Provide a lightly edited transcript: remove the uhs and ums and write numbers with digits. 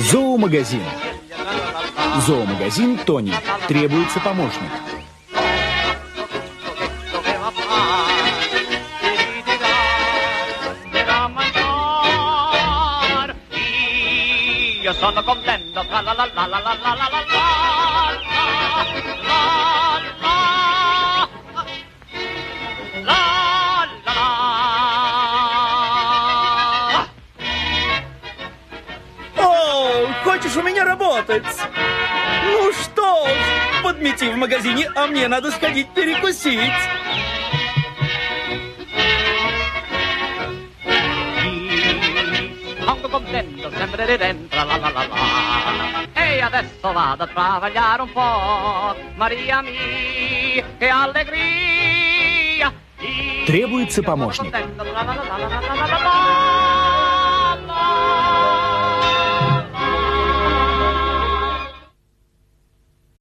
Зоомагазин. Зоомагазин Тони. Требуется помощник. Io sono contento, tra la la la la la la la la la О, хочешь у меня работать? Ну что ж, подмети в магазине, а мне надо сходить перекусить. Sono contento, sempre di dentro, la la la la. E adesso vado a travagliare un po', Maria mia, che allegria. Требуется помощник. Contento, la la la la la la la la.